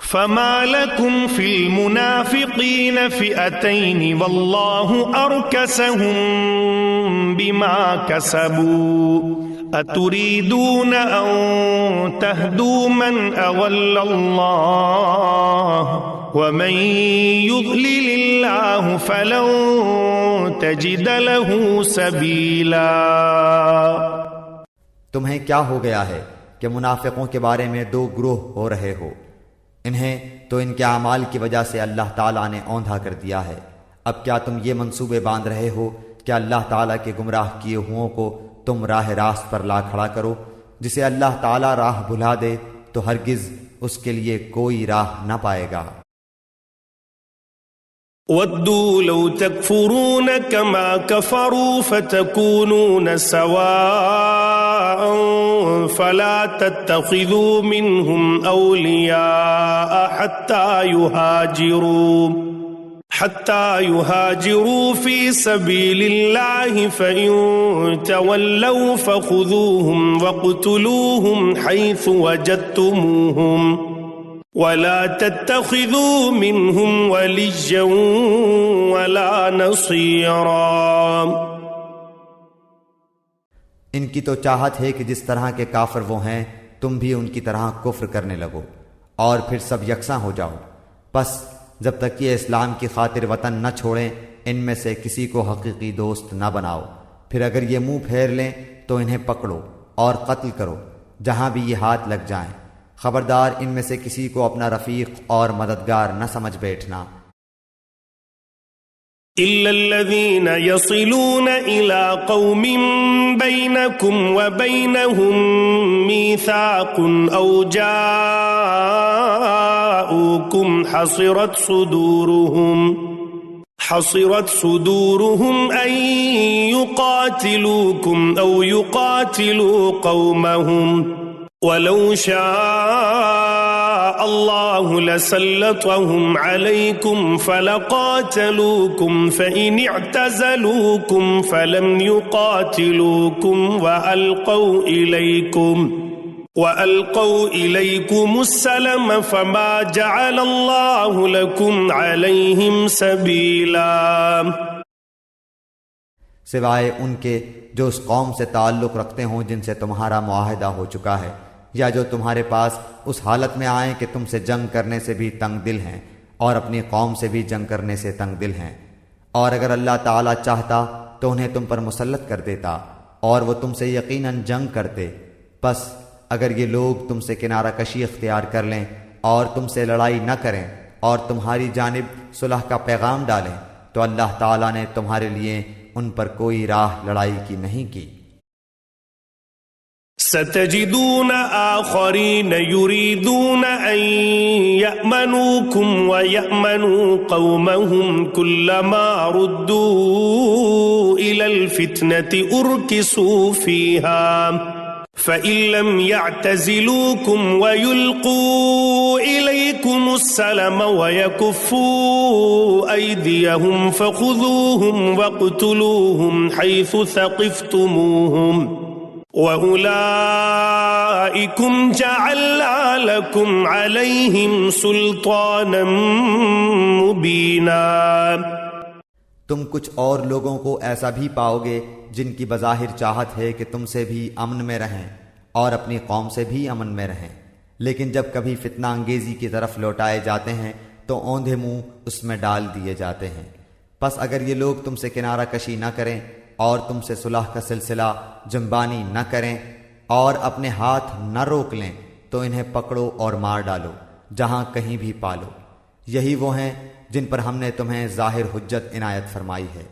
فما لكم في المنافقين فئتين والله أركسهم بما كسبوا أتريدون أن تهدوا من أضل الله ومن يضلل الله فلن تجد له سبيلا۔ تمہیں کیا ہو گیا ہے کہ منافقوں کے بارے میں دو گروہ ہو رہے ہو؟ انہیں تو ان کے اعمال کی وجہ سے اللہ تعالیٰ نے اوندھا کر دیا ہے۔ اب کیا تم یہ منصوبے باندھ رہے ہو کہ اللہ تعالیٰ کے گمراہ کیے ہوں کو تم راہ راست پر لا کھڑا کرو؟ جسے اللہ تعالیٰ راہ بھلا دے تو ہرگز اس کے لیے کوئی راہ نہ پائے گا۔ وَدُّوا لَوْ تَكْفُرُونَ كَمَا كَفَرُوا فَتَكُونُونَ سَوَاءً فَلَا تَتَّخِذُوا مِنْهُمْ أَوْلِيَاءَ حَتَّى يُهَاجِرُوا فِي سَبِيلِ اللَّهِ فَإِن تَوَلَّوْا فَخُذُوهُمْ وَاقْتُلُوهُمْ حَيْثُ وَجَدتُّمُوهُمْ وَلَا تَتَّخِذُوا مِنْهُمْ وَلِيًّا وَلَا نَصِيرًا۔ ان کی تو چاہت ہے کہ جس طرح کے کافر وہ ہیں تم بھی ان کی طرح کفر کرنے لگو اور پھر سب یکساں ہو جاؤ۔ پس جب تک یہ اسلام کی خاطر وطن نہ چھوڑیں ان میں سے کسی کو حقیقی دوست نہ بناؤ، پھر اگر یہ منہ پھیر لیں تو انہیں پکڑو اور قتل کرو جہاں بھی یہ ہاتھ لگ جائیں۔ خبردار ان میں سے کسی کو اپنا رفیق اور مددگار نہ سمجھ بیٹھنا۔ إِلَّا الَّذِينَ يَصِلُونَ إِلَىٰ قَوْمٍ بَيْنَكُمْ وَبَيْنَهُم مِّيثَاقٌ أَوْ جَاءُوكُمْ حَصِرَتْ صُدُورُهُمْ أَن يُقَاتِلُوكُمْ أَوْ يُقَاتِلُوا قَوْمَهُمْ وَلَوْ شَاءَ اللَّهُ لَسَلَّطَهُمْ عَلَيْكُمْ فَلَقَاتَلُوكُمْ فَإِنِ اعْتَزَلُوكُمْ فَلَمْ يُقَاتِلُوكُمْ وَأَلْقَوْا إِلَيْكُمُ السَّلَمَ فَمَا جَعَلَ اللَّهُ لَكُمْ عَلَيْهِمْ سَبِيلًا۔ سوائے ان کے جو اس قوم سے تعلق رکھتے ہوں جن سے تمہارا معاہدہ ہو چکا ہے، یا جو تمہارے پاس اس حالت میں آئیں کہ تم سے جنگ کرنے سے بھی تنگ دل ہیں اور اپنی قوم سے بھی جنگ کرنے سے تنگ دل ہیں، اور اگر اللہ تعالیٰ چاہتا تو انہیں تم پر مسلط کر دیتا اور وہ تم سے یقیناً جنگ کرتے۔ پس اگر یہ لوگ تم سے کنارہ کشی اختیار کر لیں اور تم سے لڑائی نہ کریں اور تمہاری جانب صلح کا پیغام ڈالیں تو اللہ تعالیٰ نے تمہارے لیے ان پر کوئی راہ لڑائی کی نہیں کی۔ ستجدون آخرین یریدون ان یأمنوکم ویأمنوا قومهم کلما ردوا الى الفتنة ارکسوا فیہا فإن لم يعتزلوكم ويلقوا إليكم السلم ويكفوا أيديهم فخذوهم واقتلوهم حيث ثقفتموهم وَأُولَئِكُمْ جَعَلْنَا لَكُمْ عَلَيْهِمْ سُلْطَانًا مُبِينًا۔ تم کچھ اور لوگوں کو ایسا بھی پاؤ گے جن کی بظاہر چاہت ہے کہ تم سے بھی امن میں رہیں اور اپنی قوم سے بھی امن میں رہیں، لیکن جب کبھی فتنہ انگیزی کی طرف لوٹائے جاتے ہیں تو اوندھے منہ اس میں ڈال دیے جاتے ہیں۔ پس اگر یہ لوگ تم سے کنارہ کشی نہ کریں اور تم سے صلح کا سلسلہ جنبانی نہ کریں اور اپنے ہاتھ نہ روک لیں تو انہیں پکڑو اور مار ڈالو جہاں کہیں بھی پالو۔ یہی وہ ہیں جن پر ہم نے تمہیں ظاہر حجت عنایت فرمائی ہے۔